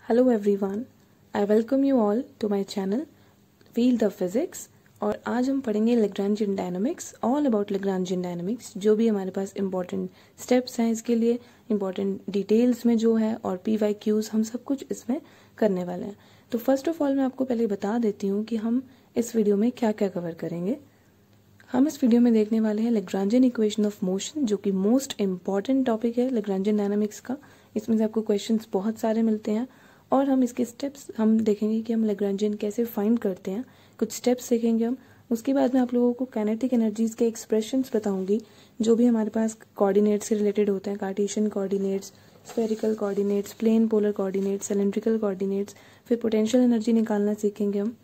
Hello everyone, I welcome you all to my channel Feel the Physics। और आज हम पढ़ेंगे Lagrangian Dynamics, all about Lagrangian Dynamics। जो भी हमारे पास इम्पॉर्टेंट स्टेप्स हैं इसके लिए, इम्पॉर्टेंट डिटेल्स में जो है और PYQs, हम सब कुछ इसमें करने वाले हैं। तो फर्स्ट ऑफ ऑल मैं आपको पहले बता देती हूँ कि हम इस वीडियो में क्या क्या कवर करेंगे। हम इस वीडियो में देखने वाले हैं Lagrangian इक्वेशन ऑफ मोशन, जो कि मोस्ट इम्पॉर्टेंट टॉपिक है Lagrangian डायनामिक्स का। इसमें से आपको क्वेश्चंस बहुत सारे मिलते हैं और हम इसके स्टेप्स हम देखेंगे कि हम Lagrangian कैसे फाइंड करते हैं, कुछ स्टेप्स सीखेंगे हम। उसके बाद में आप लोगों को काइनेटिक एनर्जीज के एक्सप्रेशंस बताऊंगी, जो भी हमारे पास कोऑर्डिनेट्स से रिलेटेड होते हैं, Cartesian coordinates, spherical coordinates, plane polar coordinates, cylindrical coordinates. फिर पोटेंशियल एनर्जी निकालना सीखेंगे हम।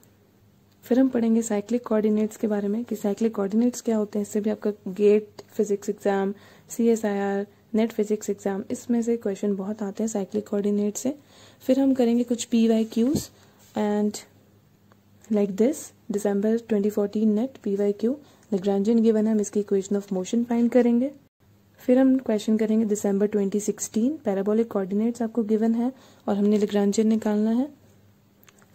फिर हम पढ़ेंगे साइक्लिक कोऑर्डिनेट्स के बारे में कि साइक्लिक कोऑर्डिनेट्स क्या होते हैं। इससे भी आपका GATE physics exam, CSIR, NET physics exam, इसमें से क्वेश्चन बहुत आते हैं साइक्लिक कोऑर्डिनेट से। फिर हम करेंगे कुछ PYQs and like this, December 2014 net PYQ Lagrangian given है, हम इसकी इक्वेशन ऑफ मोशन फाइंड करेंगे। फिर हम क्वेश्चन करेंगे दिसंबर 2016, पैराबोलिक कोऑर्डिनेट्स आपको गिवन है और हमने Lagrangian निकालना है।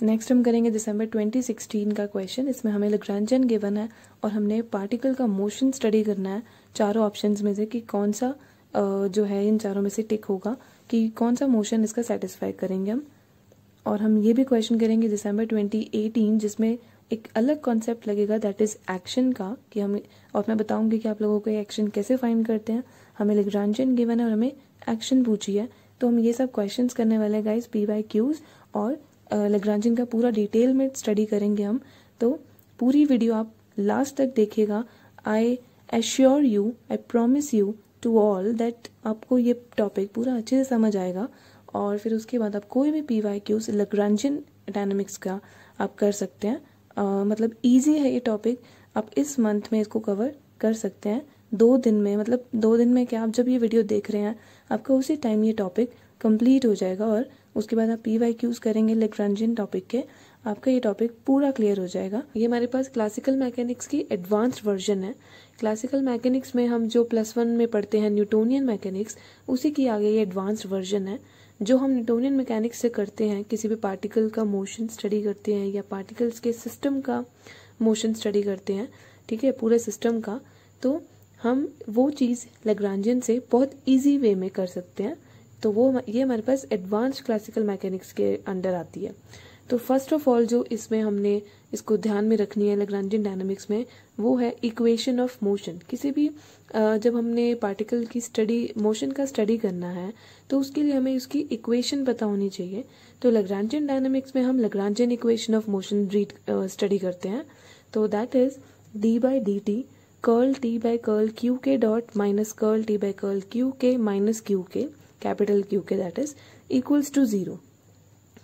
नेक्स्ट हम करेंगे दिसंबर 2016 का क्वेश्चन, इसमें हमें Lagrangian गिवन है और हमने पार्टिकल का मोशन स्टडी करना है चारों ऑप्शंस में से कि कौन सा जो है इन चारों में से टिक होगा, कि कौन सा मोशन इसका सेटिस्फाई करेंगे हम। और हम ये भी क्वेश्चन करेंगे दिसंबर 2018, जिसमें एक अलग कॉन्सेप्ट लगेगा, दैट इज एक्शन का, कि हम, और मैं बताऊंगी कि आप लोगों को एक्शन कैसे फाइंड करते हैं। हमें Lagrangian गिवन है और हमें एक्शन पूछी है, तो हम ये सब क्वेश्चंस करने वाले हैं गाइस, PYQs, और Lagrangian का पूरा डिटेल में स्टडी करेंगे हम। तो पूरी वीडियो आप लास्ट तक देखिएगा। I assure you, I promise you to all that आपको ये टॉपिक पूरा अच्छे से समझ आएगा। और फिर उसके बाद आप कोई भी PYQs Lagrangian डायनामिक्स का आप कर सकते हैं। मतलब इजी है ये टॉपिक, आप इस मंथ में इसको कवर कर सकते हैं 2 दिन में। मतलब 2 दिन में क्या, आप जब ये वीडियो देख रहे हैं आपका उसी टाइम ये टॉपिक कंप्लीट हो जाएगा और उसके बाद आप PYQs करेंगे Lagrangian टॉपिक के, आपका ये टॉपिक पूरा क्लियर हो जाएगा। ये हमारे पास क्लासिकल मैकेनिक्स की एडवांस्ड वर्जन है। क्लासिकल मैकेनिक्स में हम जो +1 में पढ़ते हैं न्यूटोनियन मैकेनिक्स, उसी की आगे ये एडवांस्ड वर्जन है। जो हम न्यूटोनियन मैकेनिक्स से करते हैं, किसी भी पार्टिकल का मोशन स्टडी करते हैं या पार्टिकल्स के सिस्टम का मोशन स्टडी करते हैं, ठीक है, पूरे सिस्टम का, तो हम वो चीज़ Lagrangian से बहुत ईजी वे में कर सकते हैं। तो वो ये हमारे पास एडवांस्ड क्लासिकल मैकेनिक्स के अंडर आती है। तो फर्स्ट ऑफ ऑल जो इसमें हमने इसको ध्यान में रखनी है Lagrangian डायनामिक्स में, वो है इक्वेशन ऑफ मोशन। किसी भी जब हमने पार्टिकल की स्टडी, मोशन का स्टडी करना है, तो उसके लिए हमें उसकी इक्वेशन पता होनी चाहिए। तो Lagrangian डायनामिक्स में हम Lagrangian equation of motion study करते हैं। तो that is d/dt curl t by curl q k dot minus curl t by curl q k minus q k, capital Q K, that is equals to 0।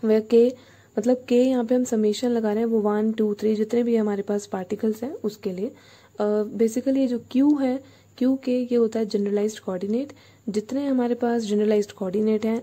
वह K, मतलब K यहाँ पे हम summation लगा रहे हैं, वो 1 2 3 जितने भी हमारे पास पार्टिकल्स हैं उसके लिए। बेसिकली ये जो Q है, Q K, ये होता है जनरलाइज्ड कोऑर्डिनेट। जितने हमारे पास जनरलाइज्ड कोऑर्डिनेट हैं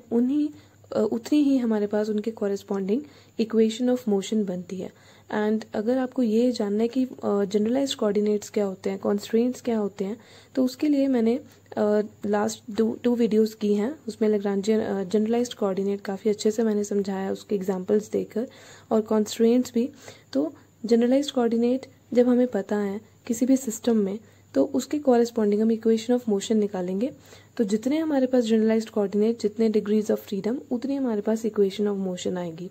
उतनी ही हमारे पास उनके कॉरेस्पॉन्डिंग इक्वेशन ऑफ मोशन बनती है। एंड अगर आपको ये जानना है कि जनरलाइज्ड कोऑर्डिनेट्स क्या होते हैं, कॉन्स्ट्रेंट्स क्या होते हैं, तो उसके लिए मैंने लास्ट 2 वीडियोस की हैं, उसमें Lagrangian जनरलाइज्ड कोऑर्डिनेट काफ़ी अच्छे से मैंने समझाया उसके एग्जांपल्स देकर, और कॉन्स्ट्रेंट्स भी। तो जनरलाइज्ड कोऑर्डिनेट जब हमें पता है किसी भी सिस्टम में, तो उसके कॉरेस्पॉन्डिंग हम इक्वेशन ऑफ मोशन निकालेंगे। तो जितने हमारे पास जनरलाइज्ड कोऑर्डिनेट, जितने डिग्रीज ऑफ फ्रीडम, उतनी हमारे पास इक्वेशन ऑफ मोशन आएगी।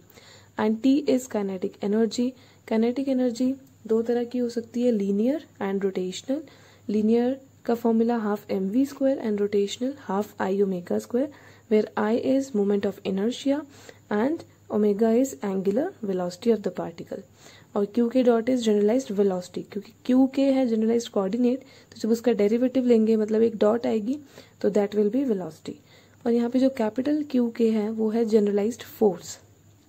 And T is kinetic energy. Kinetic energy 2 तरह की हो सकती है, लीनियर एंड रोटेशनल। लीनियर का formula ½ mv² and rotational ½ I omega square, where I is moment of inertia and omega is angular velocity of the particle. और Q K dot is generalised velocity, क्योंकि Q K है generalised coordinate, तो जब उसका derivative लेंगे, मतलब एक dot आएगी, तो दैट विल बी वेलोसिटी। और यहाँ पे जो कैपिटल Q K है वो है जनरलाइज्ड फोर्स,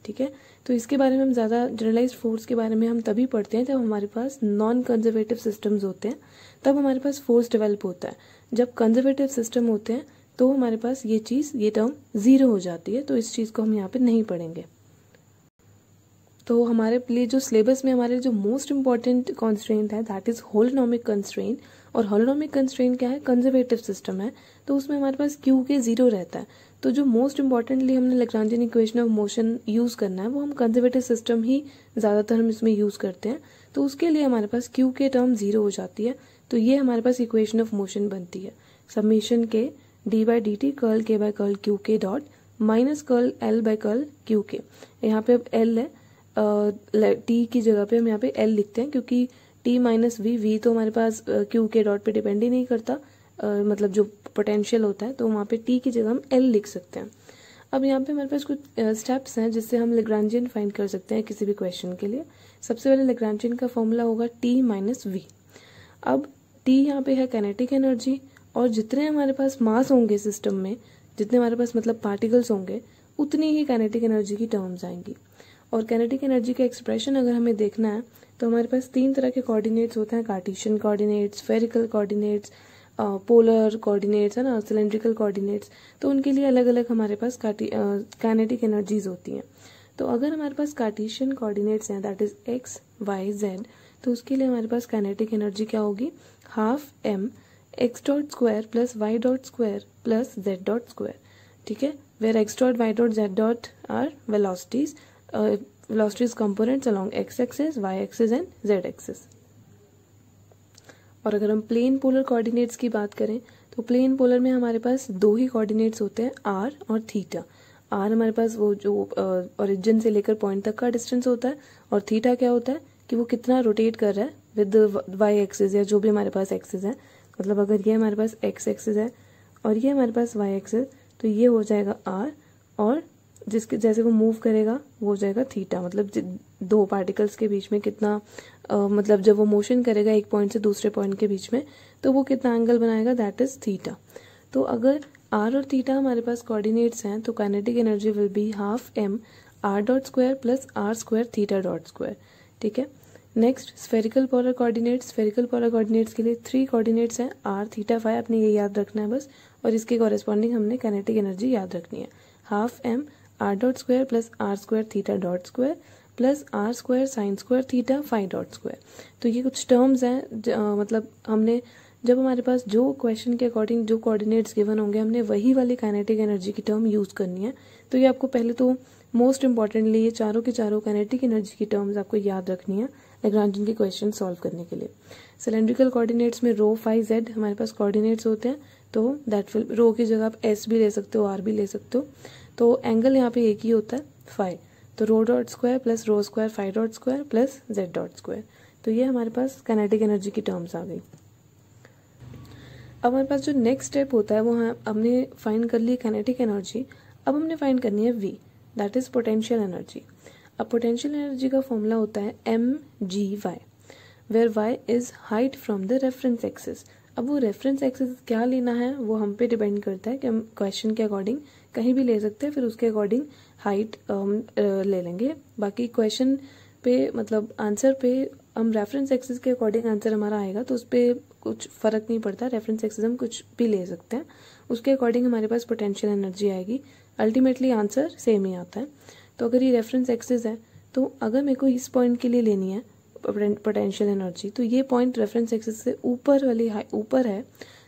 ठीक है। तो इसके बारे में हम ज़्यादा, जनरलाइज्ड फोर्स के बारे में हम तभी पढ़ते हैं जब हमारे पास नॉन कंजर्वेटिव सिस्टम्स होते हैं, तब हमारे पास फोर्स डेवलप होता है। जब कंजर्वेटिव सिस्टम होते हैं तो हमारे पास ये चीज़, ये टर्म 0 हो जाती है, तो इस चीज़ को हम यहाँ पे नहीं पढ़ेंगे। तो हमारे लिए जो सिलेबस में हमारे जो मोस्ट इंपॉर्टेंट कॉन्स्ट्रेंट है, दैट इज होलोनोमिक कंस्ट्रेंट। और होलोनोमिक कंस्ट्रेंट क्या है, कंजर्वेटिव सिस्टम है, तो उसमें हमारे पास Q K 0 रहता है। तो जो मोस्ट इम्पॉर्टेंटली हमने Lagrangian equation of motion use करना है वो हम कंजर्वेटिव सिस्टम ही ज़्यादातर हम इसमें यूज़ करते हैं। तो उसके लिए हमारे पास क्यू के टर्म 0 हो जाती है, तो ये हमारे पास इक्वेशन ऑफ मोशन बनती है समीशन के D by D T curl के बाय कर्ल क्यू के dot minus curl L by curl Q के। यहाँ पे अब एल है, टी की जगह पे हम यहाँ पे एल लिखते हैं क्योंकि टी माइनस वी तो हमारे पास क्यू के डॉट पे डिपेंड ही नहीं करता, मतलब जो पोटेंशियल होता है, तो वहाँ पे टी की जगह हम एल लिख सकते हैं। अब यहाँ पे हमारे पास कुछ स्टेप्स हैं जिससे हम लैग्रांजियन फाइंड कर सकते हैं किसी भी क्वेश्चन के लिए। सबसे पहले लैग्रांजियन का फॉर्मूला होगा टी माइनस वी। अब टी यहाँ पे है काइनेटिक एनर्जी, और जितने हमारे पास मास होंगे सिस्टम में, जितने हमारे पास मतलब पार्टिकल्स होंगे, उतनी ही काइनेटिक एनर्जी की टर्म्स आएंगी। और काइनेटिक एनर्जी का एक्सप्रेशन अगर हमें देखना है तो हमारे पास 3 तरह के कोऑर्डिनेट्स होते हैं, Cartesian coordinates, spherical coordinates, polar coordinates, है ना, सिलेंड्रिकल कोऑर्डिनेट्स। तो उनके लिए अलग अलग हमारे पास काइनेटिक एनर्जीज होती हैं। तो अगर हमारे पास कार्टेशियन कोऑर्डिनेट्स हैं, that is x y z, तो उसके लिए हमारे पास काइनेटिक एनर्जी क्या होगी, half m x dot square plus y dot square plus Z dot square. ठीक है, where x dot y dot z dot are velocities components along x axis, y axis and z axis। और अगर हम plane polar coordinates की बात करें तो plane polar में हमारे पास 2 ही कोऑर्डिनेट्स होते हैं, r और थीटा। r हमारे पास वो जो ओरिजिन से लेकर पॉइंट तक का डिस्टेंस होता है, और थीटा क्या होता है कि वो कितना रोटेट कर रहा है विद वाई एक्सिस या जो भी हमारे पास एक्सिस है। मतलब अगर ये हमारे पास एक्स एक्सिस है और ये हमारे पास वाई एक्सिस, तो ये हो जाएगा r, और जिसके जैसे वो मूव करेगा वो हो जाएगा थीटा। मतलब 2 पार्टिकल्स के बीच में कितना मतलब जब वो मोशन करेगा एक पॉइंट से दूसरे पॉइंट के बीच में, तो वो कितना एंगल बनाएगा, दैट इज थीटा। तो अगर r और थीटा हमारे पास कोऑर्डिनेट्स हैं तो kinetic energy will be half m r dot square plus r square theta dot square. ठीक है, next spherical polar coordinates. Spherical polar coordinates के लिए 3 कोऑर्डिनेट्स हैं, r थीटा फाई, आपने ये याद रखना है बस, और इसके कॉरेस्पॉन्डिंग हमने काइनेटिक एनर्जी याद रखनी है, half m r dot square plus r square theta dot square plus r square sine square theta phi dot square. तो ये कुछ टर्म्स हैं, मतलब हमने जब हमारे पास जो क्वेश्चन के अकॉर्डिंग जो कोऑर्डिनेट्स गिवन होंगे, हमने वही वाली काइनेटिक एनर्जी की टर्म यूज करनी है। तो ये आपको पहले तो मोस्ट इंपॉर्टेंटली ये चारों के चारों काइनेटिक एनर्जी की टर्म्स आपको याद रखनी है लैग्रांजियन के क्वेश्चन सॉल्व करने के लिए। सिलेंड्रिकल कोऑर्डिनेट्स में रो फाई जेड हमारे पास कोऑर्डिनेट्स होते हैं, तो दैट विल, रो की जगह आप एस भी ले सकते हो, आर भी ले सकते हो। तो एंगल यहाँ पे एक ही होता है, फाई, तो rho dot square plus rho square phi dot square plus Z dot square. तो ये हमारे पास काइनेटिक एनर्जी की टर्म्स आ गई। अब हमारे पास जो नेक्स्ट स्टेप होता है वो हमने फाइंड कर ली काइनेटिक एनर्जी। अब हमने फाइंड करनी है v, that is potential energy. अब पोटेंशियल एनर्जी का फॉर्मूला होता है mgy, where y is height from the reference axis. अब वो रेफरेंस एक्सिस क्या लेना है वो हम पे डिपेंड करता है कि हम क्वेश्चन के अकॉर्डिंग कहीं भी ले सकते हैं, फिर उसके अकॉर्डिंग हाइट ले लेंगे। बाकी क्वेश्चन पे मतलब आंसर पे हम रेफरेंस एक्सिस के अकॉर्डिंग आंसर हमारा आएगा, तो उस पर कुछ फर्क नहीं पड़ता, रेफरेंस एक्सिस हम कुछ भी ले सकते हैं, उसके अकॉर्डिंग हमारे पास पोटेंशियल एनर्जी आएगी। अल्टीमेटली आंसर सेम ही आता है। तो अगर ये रेफरेंस एक्सिस है, तो अगर मेरे को इस पॉइंट के लिए लेनी है पोटेंशियल एनर्जी, तो ये पॉइंट रेफरेंस एक्सिस से ऊपर वाली ऊपर है,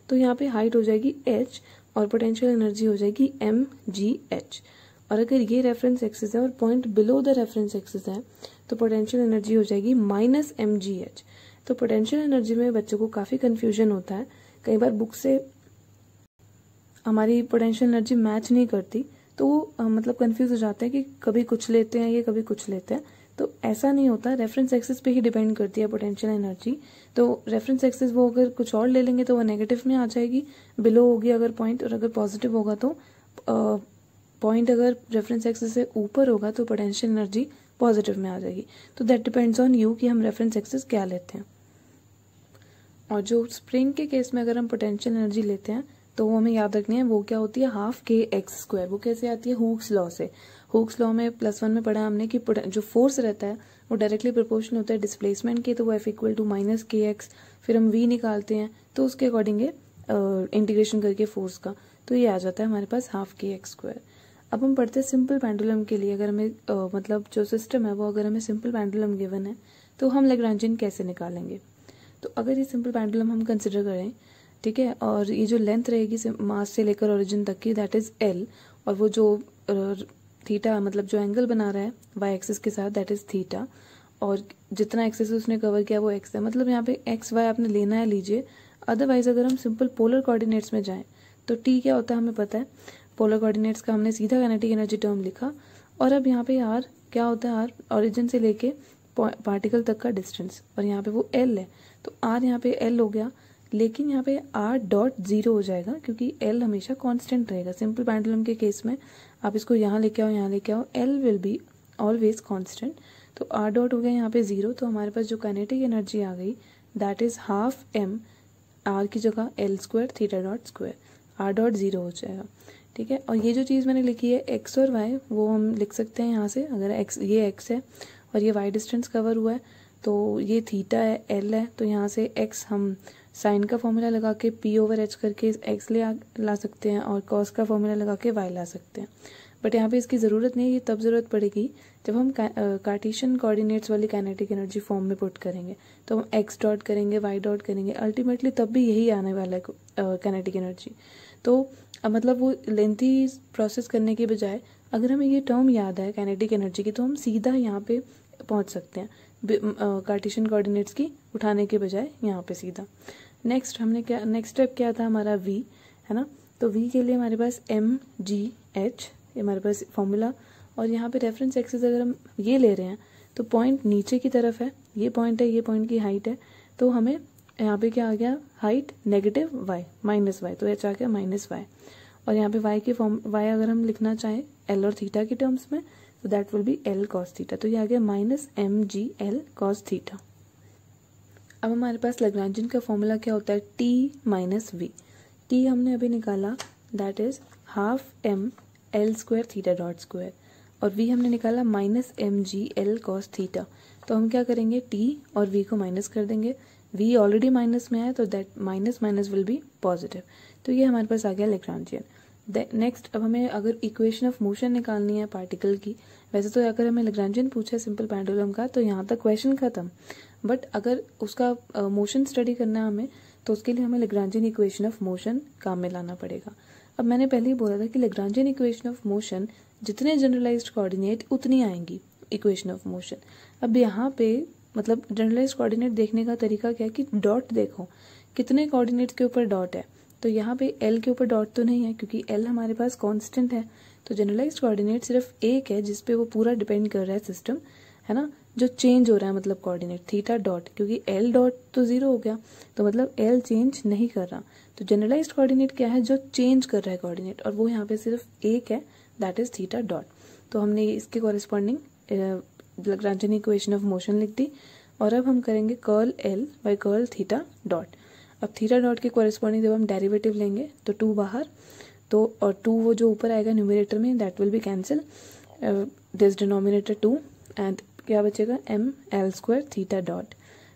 तो यहाँ पे हाइट हो जाएगी h और पोटेंशियल एनर्जी हो जाएगी mgh। और अगर ये रेफरेंस एक्सिस है और point below the reference axis है, तो पोटेंशियल एनर्जी हो जाएगी माइनस mgh। तो पोटेंशियल एनर्जी में बच्चों को काफ़ी कन्फ्यूजन होता है, कई बार बुक से हमारी पोटेंशियल एनर्जी मैच नहीं करती, तो वो मतलब कंफ्यूज हो जाते हैं कि कभी कुछ लेते हैं ये कभी कुछ लेते हैं। तो ऐसा नहीं होता, रेफरेंस एक्सिस पे ही डिपेंड करती है पोटेंशियल एनर्जी। तो रेफरेंस एक्सिस वो अगर कुछ और ले लेंगे तो वो नेगेटिव में आ जाएगी, बिलो होगी अगर पॉइंट, और अगर पॉजिटिव होगा तो पॉइंट अगर रेफरेंस एक्सिस से ऊपर होगा तो पोटेंशियल एनर्जी पॉजिटिव में आ जाएगी। तो दैट डिपेंड्स ऑन यू कि हम रेफरेंस एक्सिस क्या लेते हैं। और जो स्प्रिंग के केस में अगर हम पोटेंशियल एनर्जी लेते हैं तो वो हमें याद रखनी है, वो क्या होती है, हाफ के एक्स स्क्वायर। वो कैसे आती है, हुक्स लॉ से। हुक्स लॉ में +1 में पढ़ा हमने कि जो फोर्स रहता है वो डायरेक्टली प्रोपोर्शनल होता है डिस्प्लेसमेंट के, तो वो F = -kx। फिर हम v निकालते हैं तो उसके अकॉर्डिंग इंटीग्रेशन करके फोर्स का, तो ये आ जाता है हमारे पास हाफ के एक्स स्क्वायर। अब हम पढ़ते हैं सिंपल पेंडुलम के लिए। अगर हमें मतलब जो सिस्टम है वो अगर हमें सिंपल पेंडुलम गिवन है तो हम लैग्रांजियन कैसे निकालेंगे। तो अगर ये सिंपल पेंडुलम हम कंसिडर करें, ठीक है, और ये जो लेंथ रहेगी मास से लेकर ओरिजिन तक की, दैट इज L, और वो जो थीटा मतलब जो एंगल बना रहा है वाई एक्सिस के साथ दैट इज थीटा, और जितना एक्सिस उसने कवर किया वो एक्स है। मतलब यहाँ पे एक्स वाई आपने लेना है लीजिए। अदरवाइज अगर हम सिंपल पोलर कोऑर्डिनेट्स में जाएं तो टी क्या होता है हमें पता है, पोलर कोऑर्डिनेट्स का हमने सीधा काइनेटिक एनर्जी टर्म लिखा। और अब यहाँ पे आर क्या होता है, आर ऑरिजिन से लेके पार्टिकल तक का डिस्टेंस, और यहाँ पे वो एल है तो आर यहाँ पे एल हो गया। लेकिन यहाँ पे आर डॉट जीरो हो जाएगा क्योंकि एल हमेशा कांस्टेंट रहेगा। सिंपल पेंडुलम के केस में आप इसको यहाँ लेके आओ, यहाँ लेके आओ, L will be always constant. तो आर डॉट हो गया यहाँ पे जीरो, तो हमारे पास जो काइनेटिक एनर्जी आ गई that is half m, r की जगह l square theta dot square, r dot zero हो जाएगा। ठीक है, और ये जो चीज़ मैंने लिखी है एक्स और वाई वो हम लिख सकते हैं यहाँ से। अगर एक्स, ये एक्स है और ये वाई डिस्टेंस कवर हुआ है तो ये थीटा है, एल है, तो यहाँ से एक्स हम साइन का फॉर्मूला लगा के पी ओवर एच करके एक्स ला सकते हैं और कॉस का फॉर्मूला लगा के वाई ला सकते हैं। बट यहाँ पे इसकी ज़रूरत नहीं है, ये तब ज़रूरत पड़ेगी जब हम कार्टेशियन कोऑर्डिनेट्स वाली काइनेटिक एनर्जी फॉर्म में पुट करेंगे। तो हम एक्स डॉट करेंगे, वाई डॉट करेंगे, अल्टीमेटली तब भी यही आने वाला है काइनेटिक एनर्जी। तो मतलब वो लेंथी प्रोसेस करने के बजाय अगर हमें ये टर्म याद है काइनेटिक एनर्जी की तो हम सीधा यहाँ पे पहुँच सकते हैं कार्टेशियन कोऑर्डिनेट्स की उठाने के बजाय यहाँ पे सीधा। नेक्स्ट हमने क्या, नेक्स्ट स्टेप क्या था हमारा वी है ना। तो वी के लिए हमारे पास एम जी एच ये हमारे पास फॉर्मूला, और यहाँ पे रेफरेंस एक्सिस अगर हम ये ले रहे हैं तो पॉइंट नीचे की तरफ है, ये पॉइंट है, ये पॉइंट की हाइट है, तो हमें यहाँ पे क्या आ गया, height negative y minus y, तो एच आ गया माइनस वाई। और यहाँ पे वाई की फॉर्म, वाई अगर हम लिखना चाहें एल और थीटा के टर्म्स में तो that will be l cos theta, तो ये आ गया माइनस एम जी एल कॉस थीटा। अब हमारे पास लैग्रांजियन का फॉर्मूला क्या होता है, टी माइनस वी। टी हमने अभी निकाला that is half m L square theta dot square, और वी हमने निकाला माइनस एम जी एल कॉस थीटा। तो हम क्या करेंगे, टी और वी को माइनस कर देंगे, वी ऑलरेडी माइनस में है तो that minus minus will be positive. तो ये हमारे पास आ गया लैग्रांजियन। नेक्स्ट अब हमें अगर इक्वेशन ऑफ मोशन निकालनी है पार्टिकल की, वैसे तो अगर हमें लैग्रांजियन पूछा है सिंपल पेंडुलम का तो यहाँ तक क्वेश्चन खत्म, बट अगर उसका मोशन स्टडी करना है हमें तो उसके लिए हमें लैग्रांजियन इक्वेशन ऑफ मोशन काम में लाना पड़ेगा। अब मैंने पहले ही बोला था कि लैग्रांजियन इक्वेशन ऑफ मोशन जितने जनरलाइज्ड कोऑर्डिनेट उतनी आएंगी इक्वेशन ऑफ मोशन। अब यहाँ पे मतलब जनरलाइज्ड कोऑर्डिनेट देखने का तरीका क्या है कि डॉट देखो कितने कोऑर्डिनेट्स के ऊपर डॉट है, तो यहाँ पे एल के ऊपर डॉट तो नहीं है क्योंकि एल हमारे पास कांस्टेंट है, तो जनरलाइज्ड कोऑर्डिनेट सिर्फ एक है जिसपे वो पूरा डिपेंड कर रहा है सिस्टम, है ना, जो चेंज हो रहा है मतलब कोऑर्डिनेट थीटा डॉट, क्योंकि एल डॉट तो जीरो हो गया तो मतलब एल चेंज नहीं कर रहा। तो जनरलाइज्ड कोऑर्डिनेट क्या है, जो चेंज कर रहा है कोऑर्डिनेट, और वो यहाँ पे सिर्फ एक है दैट इज थीटा डॉट। तो हमने इसके corresponding Lagrangian equation of motion लिख दी। और अब हम करेंगे curl L by curl theta dot. अब थीटा डॉट के कॉरेस्पॉन्डिंग जब हम डेरिवेटिव लेंगे तो टू बाहर, तो और टू वो जो ऊपर आएगा न्यूमरेटर में that will be cancel, this denominator too, and क्या बचेगा M L square theta dot,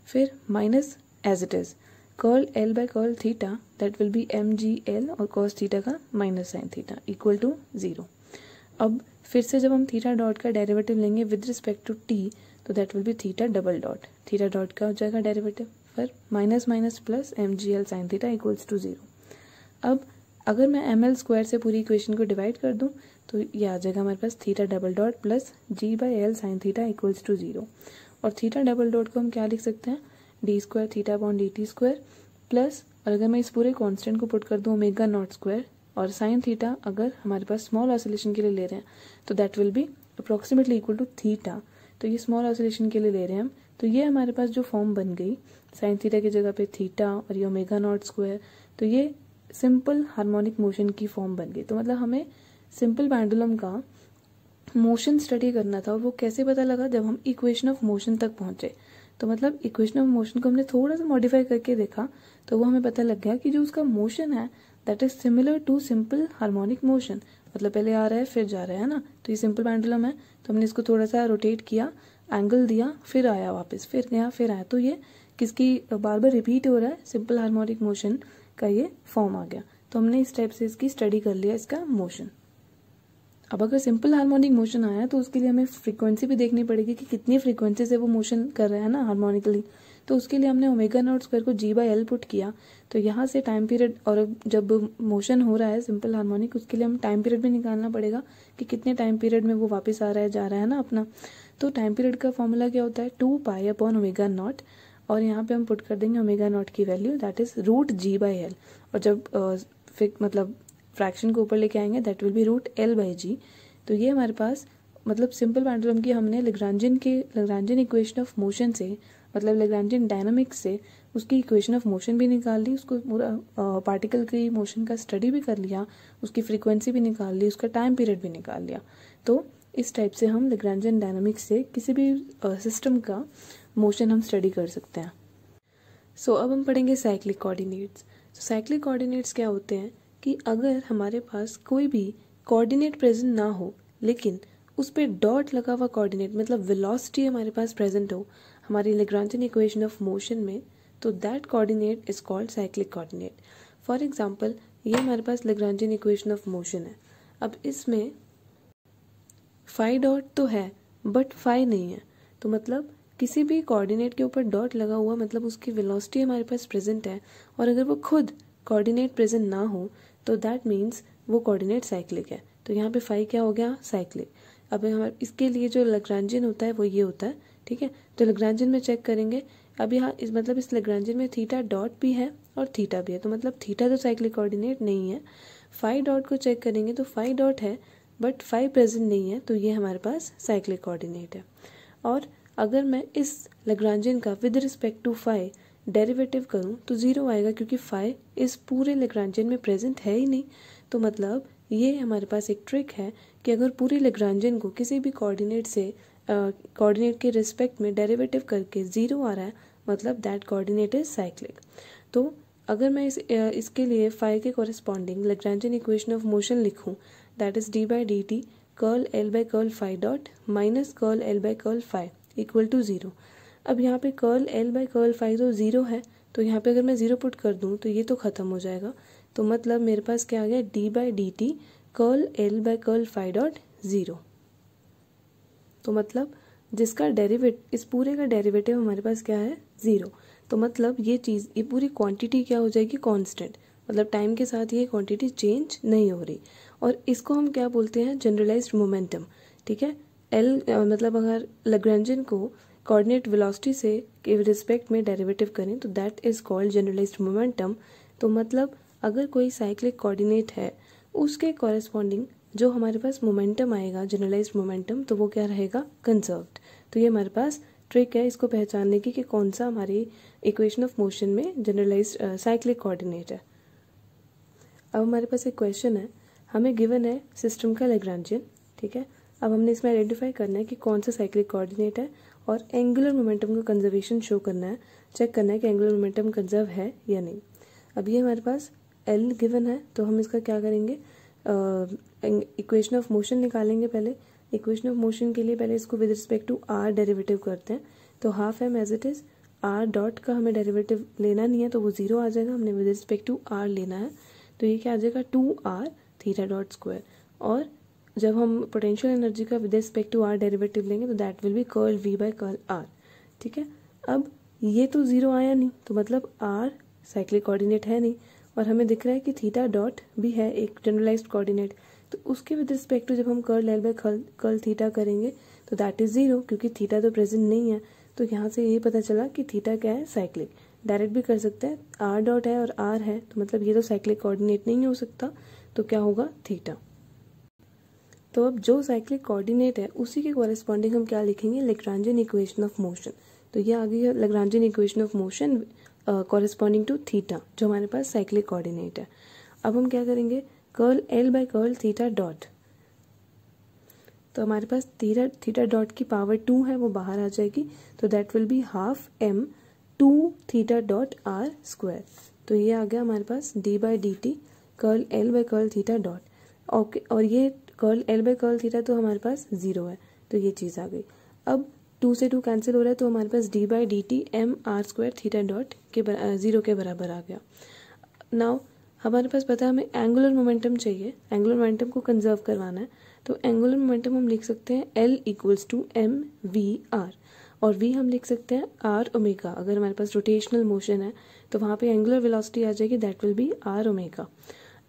फिर minus as it is curl L by curl theta that will be M ji L और कॉस थीटा का minus sine theta equal to zero. अब फिर से जब हम थीटा डॉट का डेरिवेटिव लेंगे विद रिस्पेक्ट टू टी तो that will be theta double dot, theta dot का हो जाएगा डेरिवेटिव पर minus minus plus m ji l sine theta equals to zero. अब अगर मैं एम एल स्क्वायर से पूरी इक्वेशन को डिवाइड कर दूं तो ये आ जाएगा हमारे पास theta double dot plus G by L sine theta equals to zero. और थीटा डबल डॉट को हम क्या लिख सकते हैं, D square theta upon D T square plus, और अगर मैं इस पूरे कांस्टेंट को पुट कर दूं ओमेगा नॉट स्क्वायर, और साइन थीटा अगर हमारे पास स्मॉल ऑसिलेशन के लिए ले रहे हैं तो that will be approximately equal to theta, तो ये स्मॉल ऑसिलेशन के लिए ले रहे हैं हम, तो ये हमारे पास जो फॉर्म बन गई साइन थीटा की जगह पे थीटा और ये ओमेगा नॉट स्क्वायर, तो ये सिंपल हार्मोनिक मोशन की फॉर्म बन गई। तो मतलब हमें सिंपल पेंडुलम का मोशन स्टडी करना था, और वो कैसे पता लगा, जब हम इक्वेशन ऑफ मोशन तक पहुंचे। तो मतलब इक्वेशन ऑफ मोशन को हमने थोड़ा सा मॉडिफाई करके देखा तो वो हमें पता लग गया कि जो उसका मोशन है that is similar to simple harmonic motion, मतलब पहले आ रहा है फिर जा रहा है ना, तो ये सिंपल पेंडुलम है तो हमने इसको थोड़ा सा रोटेट किया, एंगल दिया, फिर आया वापस, फिर गया फिर आया, तो ये किसकी बार बार रिपीट हो रहा है, सिंपल हार्मोनिक मोशन का ये फॉर्म आ गया। तो हमने इस टाइप से इसकी स्टडी कर लिया इसका मोशन। अब अगर सिंपल हार्मोनिक मोशन आया तो उसके लिए हमें फ्रीक्वेंसी भी देखनी पड़ेगी कि कितनी फ्रीक्वेंसी से वो मोशन कर रहा है ना हार्मोनिकली, तो उसके लिए हमने ओमेगा नॉट स्क्वायर को g/l पुट किया। तो यहाँ से टाइम पीरियड, और जब मोशन हो रहा है सिंपल हार्मोनिक, उसके लिए हम टाइम पीरियड भी निकालना पड़ेगा कि कितने टाइम पीरियड में वो वापस आ रहा है जा रहा है ना अपना। तो टाइम पीरियड का फॉर्मूला क्या होता है, 2π/ओमेगा नॉट, और यहाँ पे हम पुट कर देंगे ओमेगा नॉट की वैल्यू, दैट इज √g/l। और जब मतलब फ्रैक्शन को ऊपर लेके आएंगे दैट विल बी √l/g। तो ये हमारे पास मतलब सिंपल पेंडुलम की हमने लैग्रांजियन इक्वेशन ऑफ मोशन से, मतलब लैग्रांजियन डायनामिक्स से उसकी इक्वेशन ऑफ मोशन भी निकाल ली, उसको पूरा पार्टिकल की मोशन का स्टडी भी कर लिया, उसकी फ्रीक्वेंसी भी निकाल ली, उसका टाइम पीरियड भी निकाल लिया। तो इस टाइप से हम लैग्रांजियन डायनामिक्स से किसी भी सिस्टम का मोशन हम स्टडी कर सकते हैं। सो अब हम पढ़ेंगे साइक्लिक कोऑर्डिनेट्स। साइक्लिक कोऑर्डिनेट्स क्या होते हैं कि अगर हमारे पास कोई भी कोऑर्डिनेट प्रेजेंट ना हो लेकिन उस पर डॉट लगा हुआ कोऑर्डिनेट, मतलब वेलोसिटी हमारे पास प्रेजेंट हो हमारी लैग्रांजियन इक्वेशन ऑफ मोशन में, तो that coordinate is called cyclic coordinate. For example ये हमारे पास लैग्रांजियन इक्वेशन ऑफ मोशन है। अब इसमें फाई डॉट तो है बट फाई नहीं है, तो मतलब किसी भी कोऑर्डिनेट के ऊपर डॉट लगा हुआ मतलब उसकी वेलोसिटी हमारे पास प्रेजेंट है, और अगर वो खुद कोऑर्डिनेट प्रेजेंट ना हो तो दैट मीन्स वो कोऑर्डिनेट साइक्लिक है। तो यहाँ पे फाई क्या हो गया, साइक्लिक। अब हमारे इसके लिए जो लैग्रांजियन होता है वो ये होता है, ठीक है। तो लैग्रांजियन में चेक करेंगे, अब यहाँ इस लैग्रांजियन में थीटा डॉट भी है और थीटा भी है, तो मतलब थीटा तो साइक्लिक कोऑर्डिनेट नहीं है। फाई डॉट को चेक करेंगे तो फाई डॉट है बट फाई प्रेजेंट नहीं है, तो ये हमारे पास साइक्लिक कोऑर्डिनेट है। और अगर मैं इस लैग्रांजियन का with respect to phi derivative करूं तो 0 आएगा, क्योंकि फाई इस पूरे लैग्रांजियन में प्रेजेंट है ही नहीं। तो मतलब ये हमारे पास एक ट्रिक है कि अगर पूरी लैग्रांजियन को किसी भी कोऑर्डिनेट से कोऑर्डिनेट के रिस्पेक्ट में डेरिवेटिव करके 0 आ रहा है, मतलब दैट कोऑर्डिनेट इज साइक्लिक। तो अगर मैं इसके लिए फाई के corresponding Lagrangian equation of motion लिखूं, दैट इज d/dt कर्ल l/कर्ल फाई डॉट माइनस कर्ल l/कर्ल फाई इक्वल टू 0। अब यहाँ पे कर्ल l/कर्ल फाई तो 0 है, तो यहाँ पे अगर मैं 0 पुट कर दूँ तो ये तो ख़त्म हो जाएगा। तो मतलब मेरे पास क्या आ गया, d/dt कर्ल l/कर्ल फाई डॉट 0। तो मतलब जिसका इस पूरे का डेरिवेटिव हमारे पास क्या है, 0। तो मतलब ये पूरी क्वांटिटी क्या हो जाएगी, कांस्टेंट, मतलब टाइम के साथ ये क्वांटिटी चेंज नहीं हो रही। और इसको हम क्या बोलते हैं, जनरलाइज्ड मोमेंटम, ठीक है। मतलब अगर लैग्रांजियन को कोऑर्डिनेट वेलोसिटी से के रिस्पेक्ट में डेरिवेटिव करें तो that is called generalised momentum. तो मतलब अगर कोई साइक्लिक कोऑर्डिनेट है उसके कॉरेस्पॉन्डिंग जो हमारे पास मोमेंटम आएगा, जनरलाइज्ड मोमेंटम, तो वो क्या रहेगा, कंजर्व्ड। तो ये हमारे पास ट्रिक है इसको पहचानने की कि कौन सा हमारी इक्वेशन ऑफ मोशन में जनरलाइज्ड साइक्लिक कोऑर्डिनेट है। अब हमारे पास एक क्वेश्चन है, हमें गिवन है सिस्टम का लैग्रांजियन, ठीक है। अब हमने इसमें आइडेंटिफाई करना है कि कौन सा साइक्लिक कोऑर्डिनेट है और एंगुलर मोमेंटम का कंजर्वेशन शो करना है, चेक करना है कि एंगुलर मोमेंटम कंजर्व है या नहीं। अब ये हमारे पास एल गिवन है, तो हम इसका क्या करेंगे, इक्वेशन ऑफ मोशन निकालेंगे। पहले इक्वेशन ऑफ मोशन के लिए पहले इसको with respect to are derivative करते हैं। तो half m as it is, r dot का हमें डेरिवेटिव लेना नहीं है तो वो 0 आ जाएगा, हमने विद रिस्पेक्ट टू आर लेना है। तो ये क्या आ जाएगा, 2r थीटा डॉट स्क्वायर। और जब हम पोटेंशियल एनर्जी का with respect to are derivative लेंगे तो दैट विल बी कर्ल v/कर्ल r, ठीक है। अब ये तो 0 आया नहीं, तो मतलब r साइक्लिक कोऑर्डिनेट है नहीं, और हमें दिख रहा है कि थीटा डॉट भी है एक जनरलाइज्ड कोऑर्डिनेट, तो उसके विद रिस्पेक्ट टू जब हम कर्ल l/कर्ल थीटा करेंगे तो दैट इज 0, क्योंकि थीटा तो प्रेजेंट नहीं है। तो यहाँ से यही पता चला कि थीटा क्या है, साइक्लिक। डायरेक्ट भी कर सकते हैं, आर डॉट है और आर है, तो मतलब ये तो साइक्लिक कोऑर्डिनेट नहीं हो सकता, तो क्या होगा, थीटा। तो अब जो साइक्लिक कोऑर्डिनेट है उसी के कॉरेस्पॉन्डिंग हम क्या लिखेंगे, लैग्रांजियन इक्वेशन ऑफ मोशन। तो ये आ गई है Lagrangian equation of motion corresponding to theta, जो हमारे पास साइक्लिक कोऑर्डिनेट है। अब हम क्या करेंगे, कर्ल l/कर्ल थीटा डॉट, तो हमारे पास थीटा डॉट की पावर 2 है, वो बाहर आ जाएगी, तो that will be half m 2 theta dot r square. तो ये आ गया हमारे पास d/dt कर्ल l/कर्ल थीटा डॉट, ओके। और ये कर्ल l/कर्ल थीटा तो हमारे पास 0 है, तो ये चीज़ आ गई। अब 2 से 2 कैंसिल हो रहा है, तो हमारे पास d/dt m r square theta dot के 0 के बराबर आ गया। नाउ हमारे पास पता है हमें एंगुलर मोमेंटम चाहिए, एंगुलर मोमेंटम को कंजर्व करवाना है, तो एंगुलर मोमेंटम हम लिख सकते हैं L = mv r। और v हम लिख सकते हैं आर ओमेगा। अगर हमारे पास रोटेशनल मोशन है तो वहाँ पे एंगुलर वेलोसिटी आ जाएगी, that will be r omega,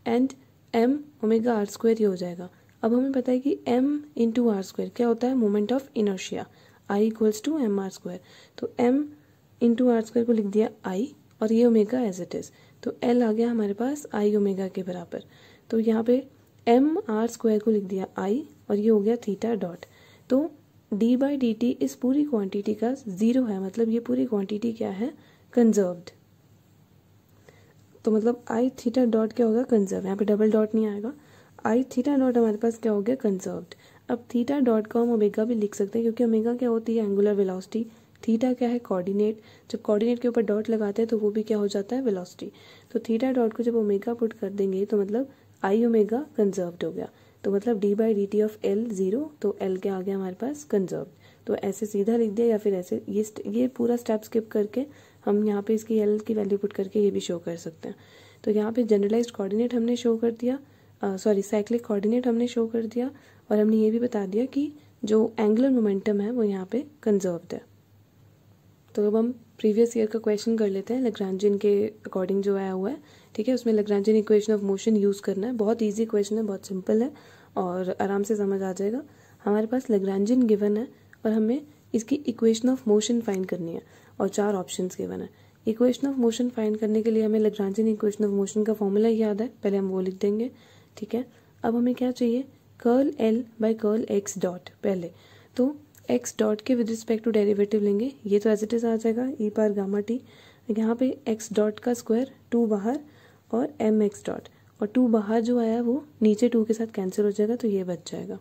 and m omega r square ये हो जाएगा। अब हमें पता है कि m इंटू आर स्क्वायर क्या होता है, moment of inertia, I equals to m r square. तो m इंटू आर स्क्वायर को लिख दिया I और ये ओमेगा एज इट इज़, तो L आ गया हमारे पास I ओमेगा के बराबर। तो यहाँ पे m आर स्क्वायर को लिख दिया I और ये हो गया थीटा डॉट। तो d बाई डी टी इस पूरी क्वांटिटी का ज़ीरो है, मतलब ये पूरी क्वांटिटी क्या है, कंजर्व्ड। तो मतलब आई थीटा डॉट क्या होगा, कंजर्व, यहाँ पे डबल डॉट नहीं आएगा, आई थीटा डॉट हमारे पास क्या हो गया, कंजर्व्ड। अब थीटा डॉट को हम ओमेगा भी लिख सकते हैं, क्योंकि ओमेगा क्या होती है, एंगुलर वेलोसिटी, थीटा क्या है, कोऑर्डिनेट। जब कोऑर्डिनेट के ऊपर डॉट लगाते हैं तो वो भी क्या हो जाता है, वेलोसिटी। तो थीटा डॉट को जब ओमेगा पुट कर देंगे तो मतलब आई ओमेगा कंजर्व्ड हो गया। तो मतलब D by D T of L zero, तो एल क्या आ गया हमारे पास, कंजर्व्ड। तो ऐसे सीधा लिख दिया, या फिर ऐसे ये पूरा स्टेप स्किप करके हम यहाँ पे इसकी एल की वैल्यू पुट करके ये भी शो कर सकते हैं। तो यहाँ पे जनरलाइज्ड कोऑर्डिनेट हमने शो कर दिया, साइक्लिक कोऑर्डिनेट हमने शो कर दिया, और हमने ये भी बता दिया कि जो एंगुलर मोमेंटम है वो यहाँ पे कंजर्व्ड है। तो अब हम प्रीवियस ईयर का क्वेश्चन कर लेते हैं, लैग्रांजियन के अकॉर्डिंग जो आया हुआ है, ठीक है। उसमें Lagrangian equation of motion use करना है, बहुत ईजी क्वेश्चन है, बहुत सिंपल है और आराम से समझ आ जाएगा। हमारे पास लैग्रांजियन गिवन है और हमें इसकी इक्वेशन ऑफ मोशन फाइंड करनी है, और 4 ऑप्शंस गिवन है। इक्वेशन ऑफ मोशन फाइंड करने के लिए हमें लैग्रांजियन इक्वेशन ऑफ मोशन का फॉर्मूला याद है, पहले हम वो लिख देंगे, ठीक है। अब हमें क्या चाहिए, curl l by curl x dot. पहले तो एक्स डॉट के विद रिस्पेक्ट टू डेरिवेटिव लेंगे, ये तो एज इट इज़ आ जाएगा ई पार गामा टी। यहाँ पे एक्स डॉट का स्क्वायर 2 बाहर और एम एक्स डॉट, और 2 बाहर जो आया वो नीचे 2 के साथ कैंसिल हो जाएगा, तो ये बच जाएगा।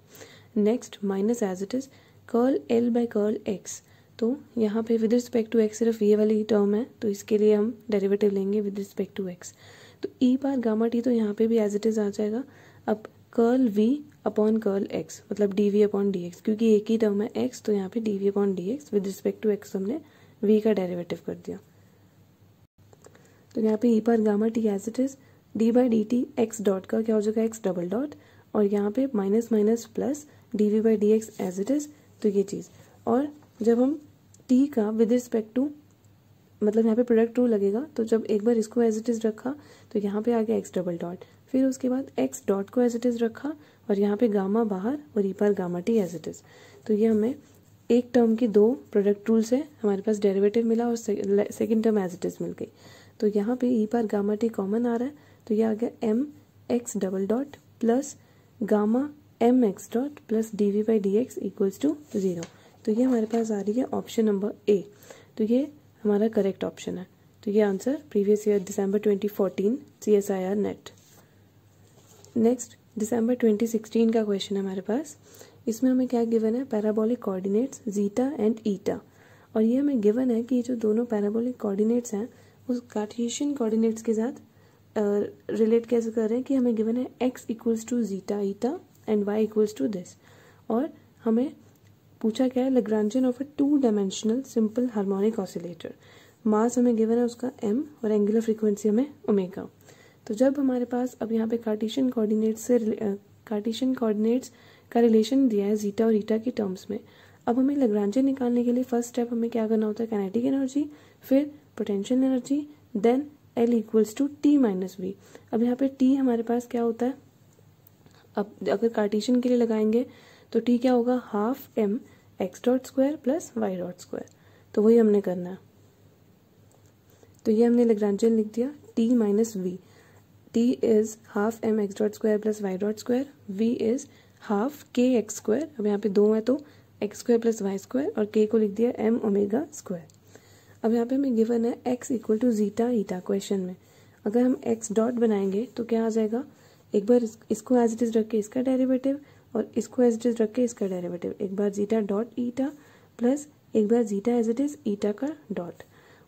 Next minus as it is curl l by curl x. तो यहाँ पे विद रिस्पेक्ट टू एक्स सिर्फ ये वाली टर्म है, तो इसके लिए हम डेरिवेटिव लेंगे विद रिस्पेक्ट टू एक्स। तो ई पार गामा टी तो यहाँ पे भी एज इट इज़ आ जाएगा। अब curl V upon curl X, मतलब D V upon D X, क्योंकि एक ही टर्म है एक्स, तो यहाँ पे D V upon D X with respect to X हमने वी का डेरिवेटिव कर दिया। तो यहाँ पे ई पार gamma T as it is, D by D T X dot का क्या हो जाएगा, एक्स डबल डॉट, और यहाँ पे minus minus plus D we by D x as it is, तो ये चीज़। और जब हम टी का विद रिस्पेक्ट टू, मतलब यहाँ पे प्रोडक्ट रूल लगेगा, तो जब एक बार इसको एज इट इज़ रखा तो यहाँ पे आ गया एक्स डबल डॉट, फिर उसके बाद एक्स डॉट को एज इट इज़ रखा और यहाँ पे गामा बाहर और ई पार gamma T as it is. तो ये हमें एक टर्म की 2 प्रोडक्ट रूल से हमारे पास डेरिवेटिव मिला और second term as it is मिल गई। तो यहाँ पे ई पार गामा टी कॉमन आ रहा है, तो ये आ गया M x double dot plus gamma M x dot plus D we by D X equals to 0। तो ये हमारे पास आ रही है ऑप्शन नंबर ए, तो ये हमारा करेक्ट ऑप्शन है। तो ये आंसर प्रीवियस ईयर दिसंबर 2014 CSIR नेट। नेक्स्ट दिसंबर 2016 का क्वेश्चन है हमारे पास। इसमें हमें क्या गिवन है, पैराबोलिक कोऑर्डिनेट्स जीटा एंड ईटा, और ये हमें गिवन है कि जो दोनों पैराबोलिक कोऑर्डिनेट्स हैं उस कार्टेशियन कोऑर्डिनेट्स के साथ रिलेट कैसे कर रहे हैं, कि हमें गिवन है x equals to zeta eta and y equals to this, और हमें पूछा क्या है, Lagrangian of a 2 dimensional simple harmonic oscillator. Mass हमें गिवन है उसका m और एंगुलर फ्रीक्वेंसी हमें ओमेगा। तो जब हमारे पास अब यहाँ पे कार्टेशियन कोऑर्डिनेट्स का रिलेशन दिया है जीटा और ईटा के टर्म्स में, अब हमें लैग्रांजियन निकालने के लिए फर्स्ट स्टेप हमें क्या करना होता है, काइनेटिक एनर्जी, फिर potential energy, then L equals to t minus v. अब यहाँ पे T हमारे पास क्या होता है, अब अगर कार्टेशियन के लिए लगाएंगे तो T क्या होगा, half m x dot square plus y dot square, तो वही हमने करना है। तो ये हमने लैग्रांजियन लिख दिया T minus v. T is half m x dot square plus y dot square, V is half k x square, अब यहाँ पे 2 है तो x square plus y square, और k को लिख दिया m ओमेगा स्क्वायर। अब यहाँ पे हमें गिवन है x equal to zeta eta question में। अगर हम x डॉट बनाएंगे तो क्या आ जाएगा, एक बार इसको एज इट इज रख के इसका डेरिवेटिव और इसको एज इट इज रख के इसका डेरिवेटिव, एक बार जीटा डॉट ईटा प्लस एक बार zeta as it is eta का डॉट,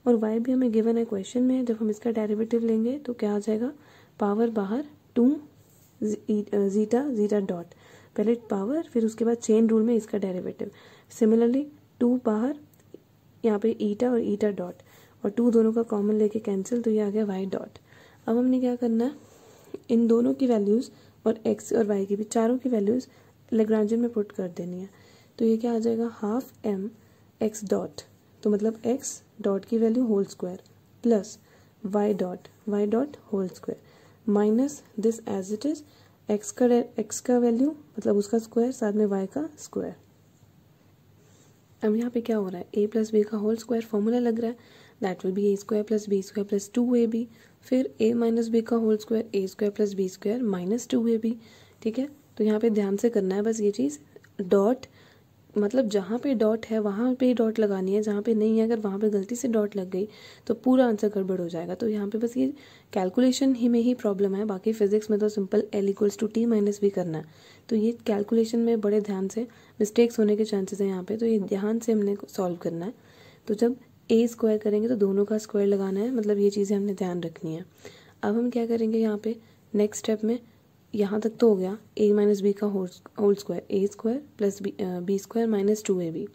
और y भी हमें गिवन है क्वेश्चन में। जब हम इसका डेरिवेटिव लेंगे तो क्या आ जाएगा, पावर बाहर 2 जीटा डॉट, पहले पावर फिर उसके बाद चेन रूल में इसका डेरिवेटिव, सिमिलरली 2 बाहर यहाँ पे ईटा और ईटा डॉट, और 2 दोनों का कॉमन लेके कैंसिल, तो ये आ गया वाई डॉट। अब हमने क्या करना है, इन दोनों की वैल्यूज़ और एक्स और वाई की भी चारों की वैल्यूज़ लैग्रांजियन में पुट कर देनी है। तो ये क्या आ जाएगा, हाफ m एक्स डॉट, तो मतलब एक्स डॉट की value whole square plus y dot whole square minus this as it is x का वैल्यू मतलब उसका स्क्वायर साथ में वाई का स्क्वायर। अब यहाँ पे क्या हो रहा है, ए प्लस बी का होल स्क्वायर फॉर्मूला लग रहा है, that will be A square plus 2ab, फिर a माइनस बी का whole square A square plus B square minus 2ab। ठीक है, तो यहाँ पे ध्यान से करना है बस ये चीज़, डॉट मतलब जहाँ पे डॉट है वहाँ पे डॉट लगानी है, जहाँ पे नहीं है अगर वहाँ पे गलती से डॉट लग गई तो पूरा आंसर गड़बड़ हो जाएगा। तो यहाँ पे बस ये कैलकुलेशन ही में ही प्रॉब्लम है, बाकी फिजिक्स में तो simple l equals to t minus b करना है। तो ये कैलकुलेशन में बड़े ध्यान से मिस्टेक्स होने के चांसेस हैं यहाँ पे, तो ये ध्यान से हमने सॉल्व करना है। तो जब ए स्क्वायर करेंगे तो दोनों का स्क्वायर लगाना है, मतलब ये चीज़ें हमने ध्यान रखनी है। अब हम क्या करेंगे यहाँ पे नेक्स्ट स्टेप में, यहाँ तक तो हो गया a माइनस बी का whole square A square plus B square minus 2ab।